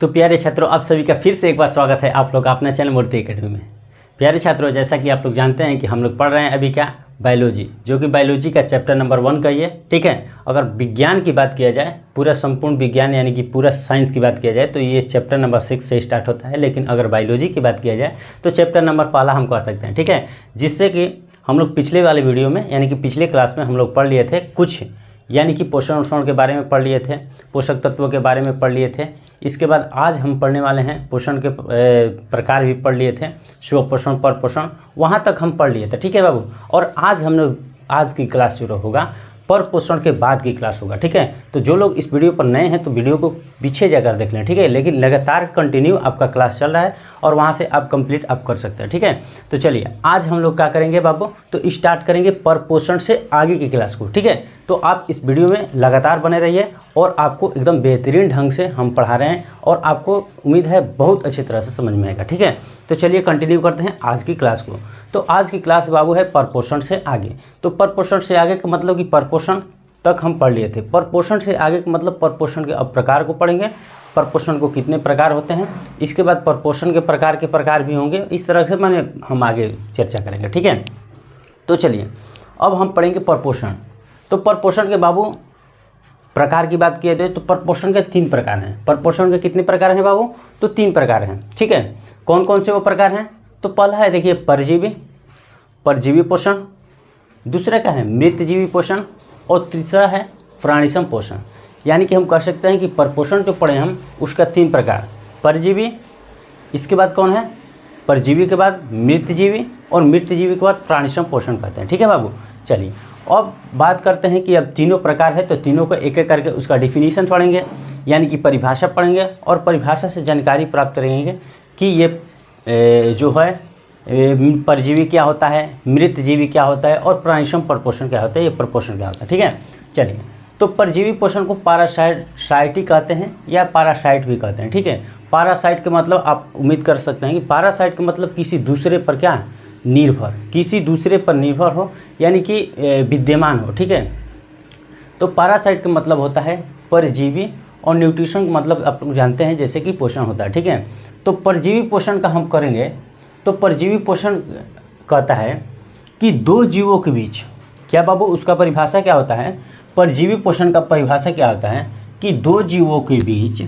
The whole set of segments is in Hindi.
तो प्यारे छात्रों, आप सभी का फिर से एक बार स्वागत है आप लोग का अपना चैनल मूर्ति एकेडमी में। प्यारे छात्रों, जैसा कि आप लोग जानते हैं कि हम लोग पढ़ रहे हैं अभी क्या, बायोलॉजी, जो कि बायोलॉजी का चैप्टर नंबर 1 का ये, ठीक है। अगर विज्ञान की बात किया जाए, पूरा संपूर्ण विज्ञान यानी कि पूरा साइंस की बात किया जाए तो ये चैप्टर नंबर 6 से स्टार्ट होता है। लेकिन अगर बायोलॉजी की बात किया जाए तो चैप्टर नंबर पहला हम कह सकते हैं, ठीक है। जिससे कि हम लोग पिछले वाले वीडियो में यानी कि पिछले क्लास में हम लोग पढ़ लिए थे कुछ, यानी कि पोषण के बारे में पढ़ लिए थे, पोषक तत्वों के बारे में पढ़ लिए थे। इसके बाद आज हम पढ़ने वाले हैं पोषण के प्रकार भी पढ़ लिए थे, स्व पोषण, पर पोषण, वहाँ तक हम पढ़ लिए थे, ठीक है बाबू। और आज हम लोग आज की क्लास शुरू होगा, पर पोषण के बाद की क्लास होगा, ठीक है। तो जो लोग इस वीडियो पर नए हैं तो वीडियो को पीछे जाकर देख लें, ठीक है। लेकिन लगातार कंटिन्यू आपका क्लास चल रहा है और वहाँ से आप कंप्लीट आप कर सकते हैं, ठीक है। तो चलिए आज हम लोग क्या करेंगे बाबू, तो स्टार्ट करेंगे पर पोषण से आगे की क्लास को, ठीक है। तो आप इस वीडियो में लगातार बने रहिए और आपको एकदम बेहतरीन ढंग से हम पढ़ा रहे हैं और आपको उम्मीद है बहुत अच्छी तरह से समझ में आएगा, ठीक है। तो चलिए कंटिन्यू करते हैं आज की क्लास को। तो आज की क्लास बाबू है पर पोषण से आगे। तो पर पोषण से आगे का मतलब कि पर पोषण तक हम पढ़ लिए थे। पर पोषण से आगे का मतलब पर पोषण के अब प्रकार को पढ़ेंगे, पर पोषण को कितने प्रकार होते हैं, इसके बाद पर पोषण के प्रकार भी होंगे। इस तरह से माने हम आगे चर्चा करेंगे, ठीक है। तो चलिए अब हम पढ़ेंगे पर पोषण। तो पर पोषण के बाबू प्रकार की बात किए थे तो पर पोषण के 3 प्रकार हैं। पर पोषण के कितने प्रकार हैं बाबू, तो 3 प्रकार हैं, ठीक है। कौन कौन से वो प्रकार हैं, तो पहला है देखिए परजीवी पोषण, दूसरा का है मृतजीवी पोषण और तीसरा है प्राणिसम पोषण। यानी कि हम कह सकते हैं कि पर पोषण जो पढ़े हम उसका 3 प्रकार, परजीवी, इसके बाद कौन है परजीवी के बाद मृतजीवी और मृतजीवी के बाद प्राणिसम पोषण कहते हैं, ठीक है बाबू। चलिए अब बात करते हैं कि अब तीनों प्रकार है तो तीनों को एक एक करके उसका डिफिनीशन पढ़ेंगे, यानी कि परिभाषा पढ़ेंगे और परिभाषा से जानकारी प्राप्त करेंगे कि ये जो है परजीवी क्या होता है, मृतजीवी क्या होता है और प्राणिसम परपोषण क्या होता है, ये परपोषण क्या होता है, ठीक है। चलिए तो परजीवी पोषण को पारासाइट कहते हैं या पारासाइट भी कहते हैं, ठीक है। पारासाइट के मतलब आप उम्मीद कर सकते हैं कि पारासाइट का मतलब किसी दूसरे पर क्या निर्भर, किसी दूसरे पर निर्भर हो यानी कि विद्यमान हो, ठीक है। तो पारासाइट का मतलब होता है परजीवी और न्यूट्रिशन का मतलब आप लोग जानते हैं जैसे कि पोषण होता है, ठीक है। तो परजीवी पोषण का हम करेंगे तो परजीवी पोषण कहता है कि 2 जीवों के बीच, क्या बाबू उसका परिभाषा क्या होता है, परजीवी पोषण का परिभाषा क्या होता है कि 2 जीवों के बीच,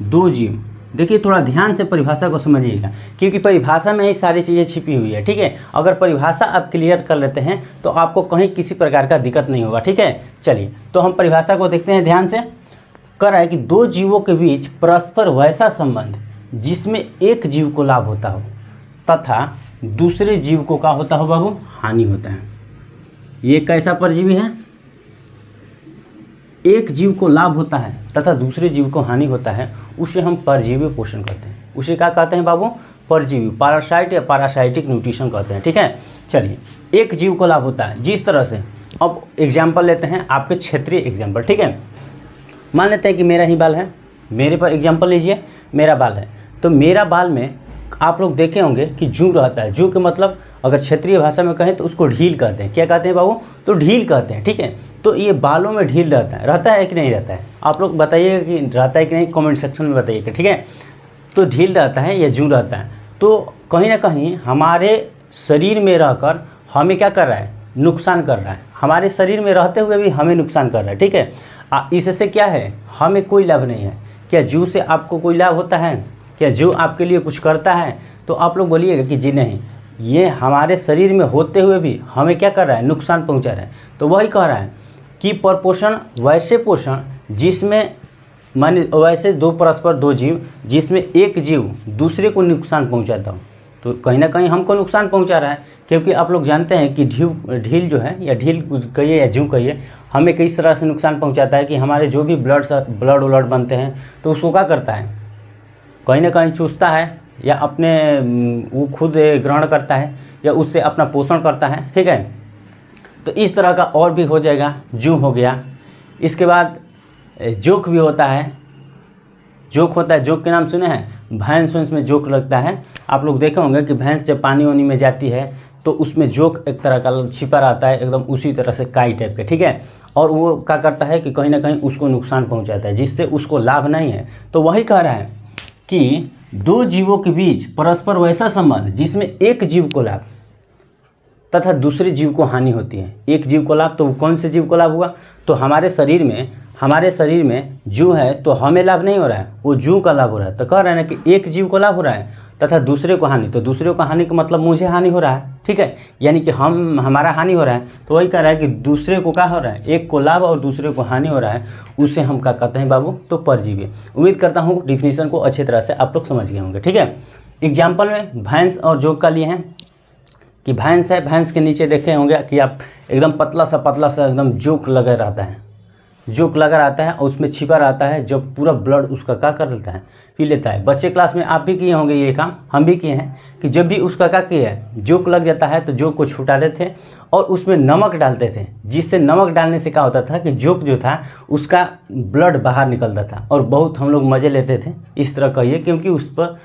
2 जीव, देखिए थोड़ा ध्यान से परिभाषा को समझिएगा क्योंकि परिभाषा में ही सारी चीज़ें छिपी हुई है, ठीक है। अगर परिभाषा आप क्लियर कर लेते हैं तो आपको कहीं किसी प्रकार का दिक्कत नहीं होगा, ठीक है। चलिए तो हम परिभाषा को देखते हैं ध्यान से। कह रहा है कि 2 जीवों के बीच परस्पर वैसा संबंध जिसमें एक जीव को लाभ होता हो तथा दूसरे जीव को क्या होता हो बाबू, हानि होता है। ये कैसा परजीवी है, एक जीव को लाभ होता है तथा दूसरे जीव को हानि होता है, उसे हम परजीवी पोषण कहते हैं। उसे क्या कहते हैं बाबू, परजीवी, पारासाइट या पारासाइटिक न्यूट्रिशन कहते हैं, ठीक है। चलिए एक जीव को लाभ होता है जिस तरह से, अब एग्जाम्पल लेते हैं आपके क्षेत्रीय एग्जाम्पल, ठीक है। मान लेते हैं कि मेरा ही बाल है, मेरे पर एग्जाम्पल लीजिए, मेरा बाल है तो मेरा बाल में आप लोग देखे होंगे कि जू रहता है। जू के मतलब अगर क्षेत्रीय भाषा में कहें तो उसको ढील कहते हैं। क्या कहते हैं बाबू, तो ढील कहते हैं, ठीक है। तो ये बालों में ढील रहता है कि नहीं रहता है, आप लोग बताइएगा कि रहता है कि नहीं, कमेंट सेक्शन में बताइएगा, ठीक है। तो ढील रहता है या जू रहता है तो कहीं ना कहीं हमारे शरीर में रहकर हमें क्या कर रहा है, नुकसान कर रहा है, हमारे शरीर में रहते हुए भी हमें नुकसान कर रहा है, ठीक है। इससे क्या है, हमें कोई लाभ नहीं है। क्या जू से आपको कोई लाभ होता है, क्या जू आपके लिए कुछ करता है, तो आप लोग बोलिएगा कि जी नहीं, ये हमारे शरीर में होते हुए भी हमें क्या कर रहा है, नुकसान पहुंचा रहा है। तो वही कह रहा है कि परपोषण वैसे पोषण जिसमें मान वैसे 2 परस्पर 2 जीव जिसमें एक जीव दूसरे को नुकसान पहुंचाता हो, तो कहीं ना कहीं हमको नुकसान पहुंचा रहा है। क्योंकि आप लोग जानते हैं कि ढील जो है या ढील कहिए या जू कहिए, हमें किस तरह से नुकसान पहुँचाता है कि हमारे जो भी ब्लड बनते हैं तो उसको क्या करता है, कहीं ना कहीं चूसता है या अपने वो खुद ग्रहण करता है या उससे अपना पोषण करता है, ठीक है। तो इस तरह का और भी हो जाएगा, जू हो गया। इसके बाद जोक भी होता है, जोक होता है, जोक के नाम सुने हैं, भैंस में जोक लगता है। आप लोग देखे होंगे कि भैंस जब पानी वानी में जाती है तो उसमें जोक एक तरह का छिपा रहता है, एकदम उसी तरह से काई टाइप के, ठीक है। और वो क्या करता है कि कहीं ना कहीं उसको नुकसान पहुंचाता है जिससे उसको लाभ नहीं है। तो वही कह रहा है कि दो जीवों के बीच परस्पर वैसा संबंध जिसमें एक जीव को लाभ तथा दूसरे जीव को हानि होती है। एक जीव को लाभ, तो कौन से जीव को लाभ हुआ? तो हमारे शरीर में जू है तो हमें लाभ नहीं हो रहा है, वो जू का लाभ हो रहा है। तो कह रहे हैं ना कि एक जीव को लाभ हो रहा है तथा दूसरे को हानि, तो दूसरे को हानि का मतलब मुझे हानि हो रहा है, ठीक है, यानी कि हमारा हानि हो रहा है। तो वही कह रहा है कि दूसरे को क्या हो रहा है, एक को लाभ और दूसरे को हानि हो रहा है, उसे हम क्या कहते हैं बाबू? तो परजीवी। उम्मीद करता हूँ डिफिनीशन को अच्छी तरह से आप लोग समझ गए होंगे, ठीक है। एग्जाम्पल में भैंस और जोक का लिए हैं कि भैंस है, भैंस के नीचे देखे होंगे कि आप एकदम पतला सा एकदम जोक लगा रहता है, जोक लगा रहता है और उसमें छिपा रहता है, जब पूरा ब्लड उसका क्या कर लेता है, पी लेता है। बच्चे क्लास में आप भी किए होंगे ये काम, हम भी किए हैं कि जब भी उसका क्या किया है, जोक लग जाता है तो जोक को छुटाते थे और उसमें नमक डालते थे, जिससे नमक डालने से क्या होता था कि जोक जो था उसका ब्लड बाहर निकलता था और बहुत हम लोग मज़े लेते थे इस तरह कहिए, क्योंकि उस पर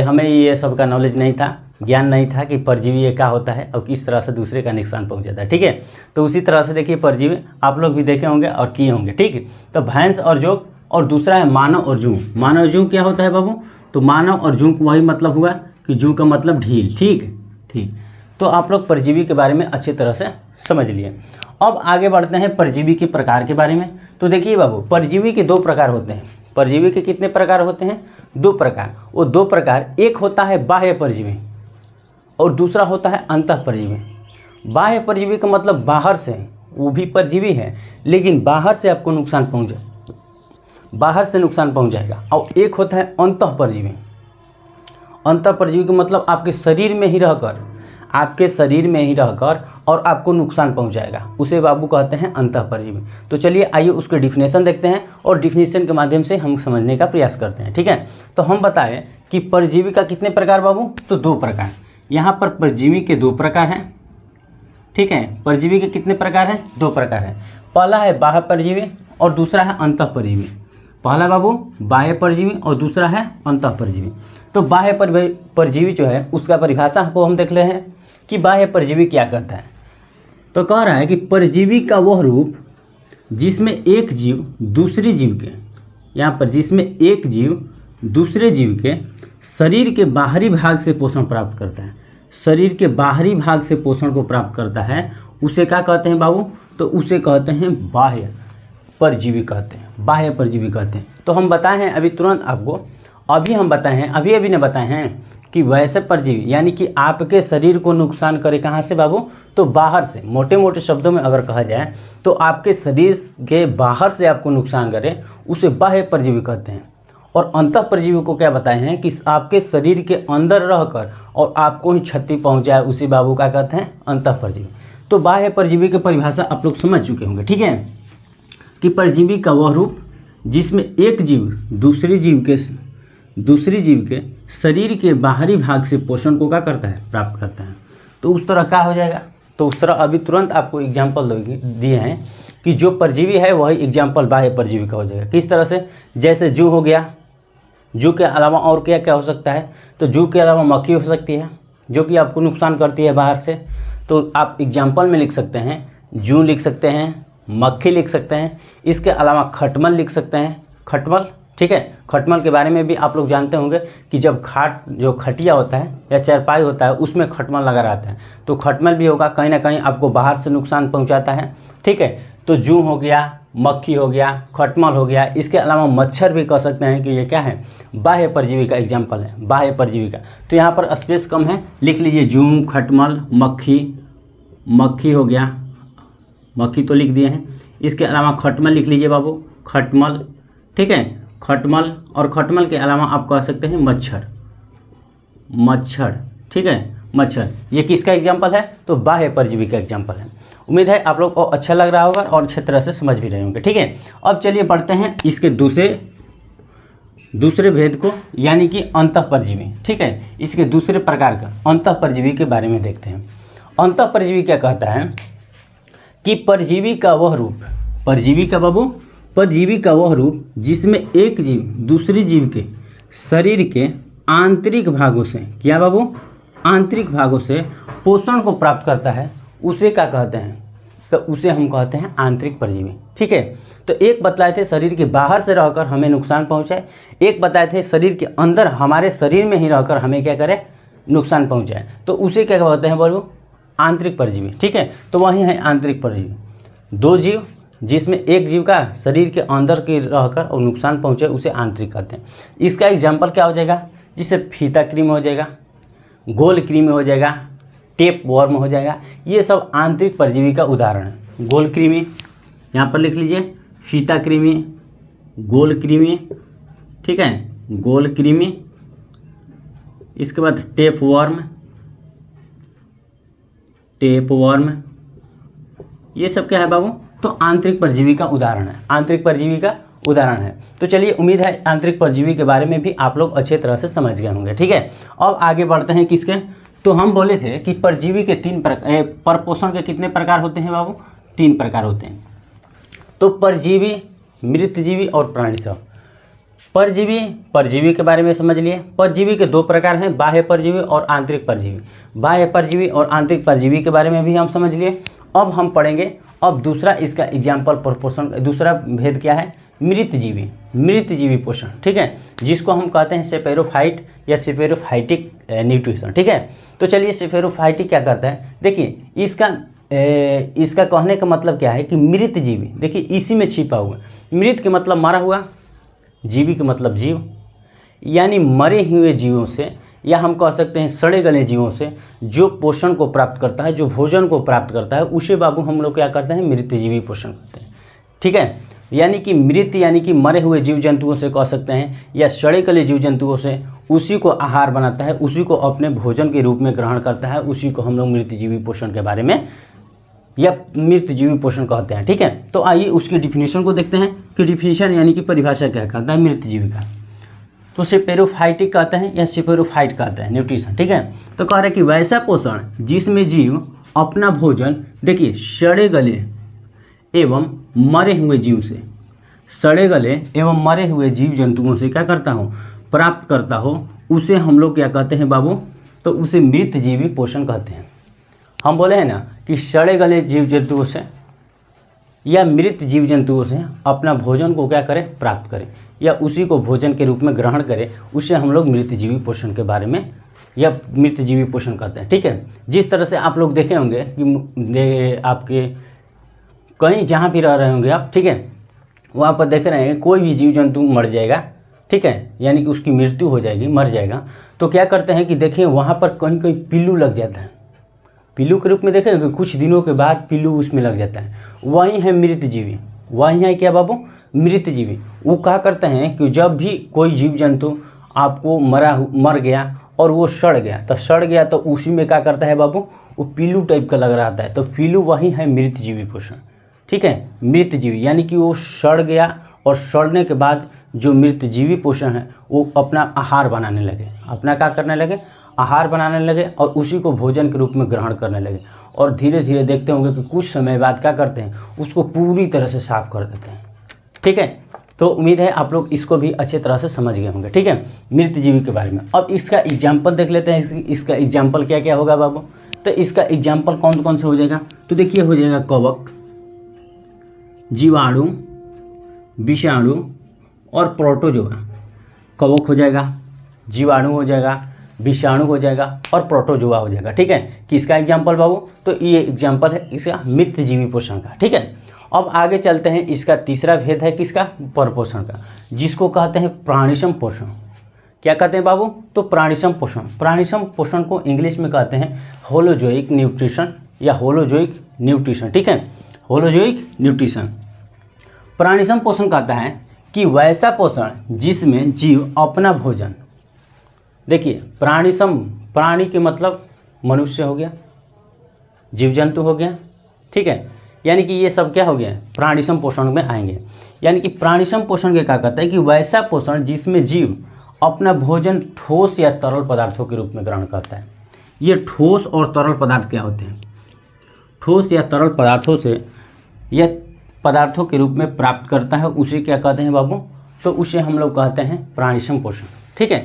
हमें ये सब का नॉलेज नहीं था, ज्ञान नहीं था कि परजीवी ये क्या होता है और किस तरह से दूसरे का नुकसान पहुंचाता है, ठीक है। तो उसी तरह से देखिए परजीवी आप लोग भी देखे होंगे और किए होंगे, ठीक है। तो भैंस और जोक, और दूसरा है मानव और जूं। मानव जूं क्या होता है बाबू? तो मानव और जूं वही मतलब हुआ कि जूं का मतलब ढील, ठीक। तो आप लोग परजीवी के बारे में अच्छी तरह से समझ लिए। अब आगे बढ़ते हैं परजीवी के प्रकार के बारे में। तो देखिए बाबू, परजीवी के दो प्रकार होते हैं। परजीवी के कितने प्रकार होते हैं? दो प्रकार। वो दो प्रकार, एक होता है बाह्य परजीवी और दूसरा होता है अंतः परजीवी। बाह्य परजीवी का मतलब बाहर से, वो भी परजीवी है लेकिन बाहर से आपको नुकसान पहुंचाएगा। और एक होता है अंतः परजीवी। अंतः परजीवी का मतलब आपके शरीर में ही रहकर और आपको नुकसान पहुंचाएगा, उसे बाबू कहते हैं अंतः परजीवी। तो चलिए आइए उसके डिफिनेशन देखते हैं और डिफिनेशन के माध्यम से हम समझने का प्रयास करते हैं, ठीक है। तो हम बताएं कि परजीवी का कितने प्रकार बाबू? तो दो प्रकार। यहाँ पर परजीवी के दो प्रकार हैं, ठीक है। परजीवी के कितने प्रकार हैं? दो प्रकार हैं। पहला है बाह्य परजीवी और दूसरा है अंतः परजीवी। पहला बाबू बाह्य परजीवी और दूसरा है अंतः परजीवी। तो बाह्य परजीवी जो है उसका परिभाषा को हम देख ले हैं कि बाह्य परजीवी क्या कहता है। तो कह रहा है कि परजीवी का वह रूप जिसमें एक जीव दूसरे जीव के, यहाँ पर जिसमें एक जीव दूसरे जीव के शरीर के बाहरी भाग से पोषण प्राप्त करता है, शरीर के बाहरी भाग से पोषण को प्राप्त करता है, उसे क्या कहते हैं बाबू? तो उसे कहते हैं बाह्य परजीवी कहते हैं, बाह्य परजीवी कहते हैं। तो हम बताए हैं अभी तुरंत आपको, अभी ने बताए हैं कि वैसे परजीवी यानी कि आपके शरीर को नुकसान करे, कहाँ से बाबू? तो बाहर से। मोटे मोटे शब्दों में अगर कहा जाए तो आपके शरीर के बाहर से आपको नुकसान करे, उसे बाह्य परजीवी कहते हैं। और अंतः परजीवी को क्या बताए हैं कि आपके शरीर के अंदर रहकर और आपको ही क्षति पहुंचाए, उसी बाबू का कहते हैं अंतः परजीवी। तो बाह्य परजीवी की परिभाषा आप लोग समझ चुके होंगे, ठीक है, कि परजीवी का वह रूप जिसमें एक जीव दूसरे जीव के शरीर के बाहरी भाग से पोषण को क्या करता है? प्राप्त करता है। तो उस तरह क्या हो जाएगा? तो उस तरह अभी तुरंत आपको एग्जाम्पल दिए हैं कि जो परजीवी है वही एग्जाम्पल बाह्य परजीवी का हो जाएगा। किस तरह से? जैसे जू हो गया, जू के अलावा और क्या क्या हो सकता है? तो जू के अलावा मक्खी हो सकती है जो कि आपको नुकसान करती है बाहर से। तो आप एग्जाम्पल में लिख सकते हैं, जू लिख सकते हैं, मक्खी लिख सकते हैं, इसके अलावा खटमल लिख सकते हैं, खटमल, ठीक है। खटमल के बारे में भी आप लोग जानते होंगे कि जब जो खटिया होता है या चारपाई होता है उसमें खटमल लगा रहता है, तो खटमल भी होगा, कहीं ना कहीं आपको बाहर से नुकसान पहुंचाता है, ठीक है। तो जू हो गया, मक्खी हो गया, खटमल हो गया, इसके अलावा मच्छर भी कह सकते हैं कि ये क्या है? बाह्य परजीवी का एग्जाम्पल है, बाह्य परजीवी का। तो यहाँ पर स्पेस कम है, लिख लीजिए जू, खटमल, मक्खी हो गया, मक्खी तो लिख दिए हैं। इसके अलावा खटमल लिख लीजिए बाबू, खटमल, ठीक है, खटमल। और खटमल के अलावा आप कह सकते हैं मच्छर, ठीक है, मच्छर। ये किसका एग्जाम्पल है? तो बाह्य परजीवी का एग्जाम्पल है। उम्मीद है आप लोग को अच्छा लग रहा होगा और अच्छे तरह से समझ भी रहे होंगे, ठीक है। अब चलिए बढ़ते हैं इसके दूसरे भेद को, यानी कि अंतः परजीवी, ठीक है। इसके दूसरे प्रकार का अंतः परजीवी के बारे में देखते हैं। अंतः परजीवी क्या कहता है कि परजीवी का वह रूप, परजीवी का बाबू, परजीवी का वह रूप जिसमें एक जीव दूसरे जीव के शरीर के आंतरिक भागों से, क्या बाबू? आंतरिक भागों से पोषण को प्राप्त करता है, उसे क्या कहते हैं? तो उसे हम कहते हैं आंतरिक परजीवी। ठीक है, तो एक बतलाए थे शरीर के बाहर से रहकर हमें नुकसान पहुंचाए, एक बताए थे शरीर के अंदर हमारे शरीर में ही रहकर हमें क्या करे, नुकसान पहुंचाए, तो उसे क्या कहते हैं बोलो, आंतरिक परजीवी। ठीक है, तो वही है आंतरिक परजीवी। दो जीव जिसमें एक जीव का शरीर के अंदर के रहकर और नुकसान पहुंचे उसे आंतरिक कहते हैं। इसका एग्जाम्पल क्या हो जाएगा, जिससे फीता कृमि हो जाएगा, गोल कृमि हो जाएगा, टेप वर्म हो जाएगा, ये सब आंतरिक परजीवी का उदाहरण है। गोल कृमि यहाँ पर लिख लीजिए, फीता कृमि, गोल कृमि, ठीक है, गोल कृमि, इसके बाद टेप वर्म, टेप वर्म, ये सब क्या है बाबू, तो आंतरिक परजीवी का उदाहरण है, आंतरिक परजीवी का उदाहरण है। तो चलिए उम्मीद है आंतरिक परजीवी के बारे में भी आप लोग अच्छे तरह से समझ गए होंगे। ठीक है, अब आगे बढ़ते हैं किसके, तो हम बोले थे कि परजीवी के तीन प्रकार, परपोषण के कितने प्रकार होते हैं बाबू, 3 प्रकार होते हैं। तो परजीवी, मृतजीवी और प्राणिसम। परजीवी, परजीवी के बारे में समझ लिए। परजीवी के 2 प्रकार हैं, बाह्य परजीवी और आंतरिक परजीवी। बाह्य परजीवी और आंतरिक परजीवी के बारे में भी हम समझ लिए। अब हम पढ़ेंगे अब दूसरा इसका एग्जाम्पल परपोषण, दूसरा भेद क्या है, मृतजीवी, मृतजीवी पोषण। ठीक है, जिसको हम कहते हैं सेपेरोफाइट या सेपेरोफाइटिक न्यूट्रिशन। ठीक है, तो चलिए सेपेरोफाइटिक क्या करता है, देखिए इसका कहने का मतलब क्या है कि मृतजीवी, देखिए इसी में छिपा हुआ, मृत के मतलब मारा हुआ, जीवी के मतलब जीव, यानी मरे हुए जीवों से या हम कह सकते हैं सड़े गले जीवों से जो पोषण को प्राप्त करता है, जो भोजन को प्राप्त करता है, उसे बाबू हम लोग क्या करते हैं, मृतजीवी पोषण करते हैं। ठीक है, यानी कि मृत यानी कि मरे हुए जीव जंतुओं से कह सकते हैं या सड़े गले जीव जंतुओं से, उसी को आहार बनाता है, उसी को अपने भोजन के रूप में ग्रहण करता है, उसी को हम लोग मृतजीवी पोषण के बारे में या मृतजीवी पोषण कहते हैं। ठीक है, तो आइए उसकी डिफिनेशन को देखते हैं कि डिफिनेशन यानी कि परिभाषा क्या कहता है मृतजीवी का। तो सेपेरोफाइटिक कहते हैं या सेपेरोफाइट कहते हैं न्यूट्रिशन। ठीक है, तो कह रहे हैं कि वैसा पोषण जिसमें जीव अपना भोजन, देखिए सड़े गले एवं मरे हुए जीव से, सड़े गले एवं मरे हुए जीव जंतुओं से क्या करता हो, प्राप्त करता हो, उसे हम लोग क्या कहते हैं बाबू, तो उसे मृतजीवी पोषण कहते हैं। हम बोले हैं ना कि सड़े गले जीव जंतुओं से या मृत जीव जंतुओं से अपना भोजन को क्या करें, प्राप्त करें, या उसी को भोजन के रूप में ग्रहण करें, उसे हम लोग मृतजीवी पोषण के बारे में या मृतजीवी पोषण कहते हैं। ठीक है, जिस तरह से आप लोग देखे होंगे कि आपके कहीं जहाँ भी रह रहे होंगे आप, ठीक है, वहाँ पर देख रहे हैं कोई भी जीव जंतु मर जाएगा, ठीक है, यानी कि उसकी मृत्यु हो जाएगी, मर जाएगा, तो क्या करते हैं कि देखिए वहाँ पर कहीं कहीं पिल्लू लग जाता है, पिल्लू के रूप में देखें कि कुछ दिनों के बाद पिल्लू उसमें लग जाता है, वही है मृतजीवी, वही है क्या बाबू, मृतजीवी। वो क्या करते हैं कि जब भी कोई जीव जंतु आपको मर गया और वो सड़ गया, तो सड़ गया तो उसी में क्या करता है बाबू, वो पिल्लू टाइप का लग रहा है, तो पिल्लू वही है मृतजीवी पोषण। ठीक है, मृतजीवी यानी कि वो सड़ गया और सड़ने के बाद जो मृतजीवी पोषण है वो अपना आहार बनाने लगे, अपना क्या करने लगे, आहार बनाने लगे और उसी को भोजन के रूप में ग्रहण करने लगे, और धीरे धीरे देखते होंगे कि कुछ समय बाद क्या करते हैं, उसको पूरी तरह से साफ कर देते हैं। ठीक है, तो उम्मीद है आप लोग इसको भी अच्छे तरह से समझ गए होंगे। ठीक है, मृतजीवी के बारे में अब इसका एग्जाम्पल देख लेते हैं। इसका एग्जाम्पल क्या क्या होगा बाबू, तो इसका एग्जाम्पल कौन कौन से हो जाएगा, तो देखिए हो जाएगा कवक, जीवाणु, विषाणु और प्रोटोजोआ। कवक हो जाएगा, जीवाणु हो जाएगा, विषाणु हो जाएगा और प्रोटोजोआ हो जाएगा। ठीक है, किसका एग्जाम्पल बाबू, तो ये एग्जाम्पल है इसका मृतजीवी पोषण का। ठीक है, अब आगे चलते हैं, इसका तीसरा भेद है किसका, परपोषण का, जिसको कहते हैं प्राणिसम पोषण। क्या कहते हैं बाबू, तो प्राणिसम पोषण। प्राणिसम पोषण को इंग्लिश में कहते हैं होलोजोइक न्यूट्रिशन या होलोजोइक न्यूट्रिशन। ठीक है, होलोजोइक न्यूट्रिशन। प्राणिसम पोषण कहता है कि वैसा पोषण जिसमें जीव अपना भोजन, देखिए प्राणिसम, प्राणी के मतलब मनुष्य हो गया, जीव जंतु हो गया। ठीक है, यानी कि ये सब क्या हो गया, प्राणिसम पोषण में आएंगे। यानी कि प्राणिसम पोषण के क्या कहता है कि वैसा पोषण जिसमें जीव अपना भोजन ठोस या तरल पदार्थों के रूप में ग्रहण करता है। ये ठोस और तरल पदार्थ क्या होते हैं, ठोस या तरल पदार्थों से या पदार्थों के रूप में प्राप्त करता है, उसे क्या कहते हैं बाबू, तो उसे हम लोग कहते हैं प्राणिसम पोषण। ठीक है,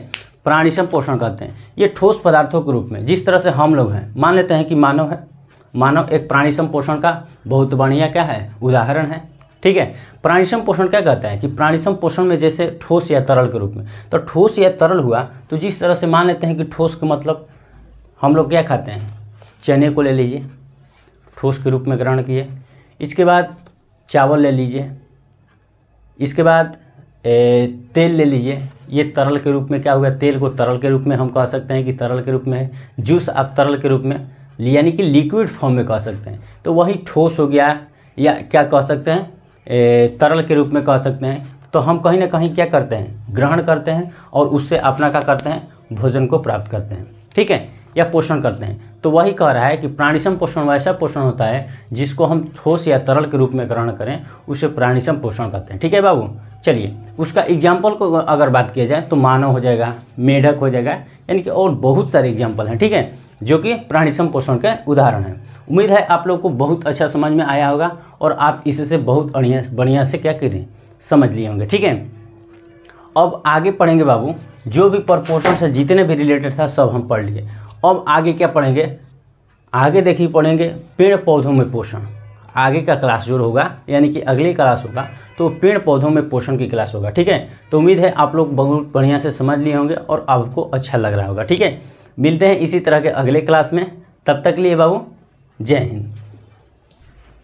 प्राणिसम पोषण कहते हैं। ये ठोस पदार्थों के रूप में, जिस तरह से हम लोग हैं, मान लेते हैं कि मानव है, मानव एक प्राणी संपोषण का बहुत बढ़िया क्या है उदाहरण है। ठीक है, प्राणी संपोषण क्या कहता है कि प्राणी संपोषण में जैसे ठोस या तरल के रूप में, तो ठोस या तरल हुआ तो जिस तरह से मान लेते हैं कि ठोस का मतलब हम लोग क्या खाते हैं, चने को ले लीजिए ठोस के रूप में ग्रहण किए, इसके बाद चावल ले लीजिए, इसके बाद तेल ले लीजिए, ये तरल के रूप में क्या हुआ, तेल को तरल के रूप में हम कह सकते हैं कि तरल के रूप में है, जूस आप तरल के रूप में यानी कि लिक्विड फॉर्म में कह सकते हैं, तो वही ठोस हो गया या क्या कह सकते हैं तरल के रूप में कह सकते हैं। तो हम कहीं ना कहीं क्या करते हैं, ग्रहण करते हैं और उससे अपना क्या करते हैं, भोजन को प्राप्त करते हैं। ठीक है, या पोषण करते हैं। तो वही कह रहा है कि प्राणी संपोषण वैसा पोषण होता है जिसको हम ठोस या तरल के रूप में ग्रहण करें, उसे प्राणी संपोषण कहते हैं। ठीक है बाबू, चलिए उसका एग्जाम्पल को अगर बात किया जाए तो मानव हो जाएगा, मेढक हो जाएगा, यानी कि और बहुत सारे एग्जाम्पल हैं। ठीक है, जो कि प्राणी संपोषण के उदाहरण हैं। उम्मीद है आप लोग को बहुत अच्छा समझ में आया होगा और आप इससे बहुत बढ़िया से क्या करें, समझ लिए होंगे। ठीक है, अब आगे पढ़ेंगे बाबू, जो भी प्रपोर्शन से जितने भी रिलेटेड था सब हम पढ़ लिए। अब आगे क्या पढ़ेंगे, आगे देखिए पढ़ेंगे पेड़ पौधों में पोषण। आगे का क्लास जो होगा यानी कि अगली क्लास होगा तो पेड़ पौधों में पोषण की क्लास होगा। ठीक है, तो उम्मीद है आप लोग बहुत बढ़िया से समझ लिए होंगे और आपको अच्छा लग रहा होगा। ठीक है, मिलते हैं इसी तरह के अगले क्लास में, तब तक के लिए बाबू जय हिंद।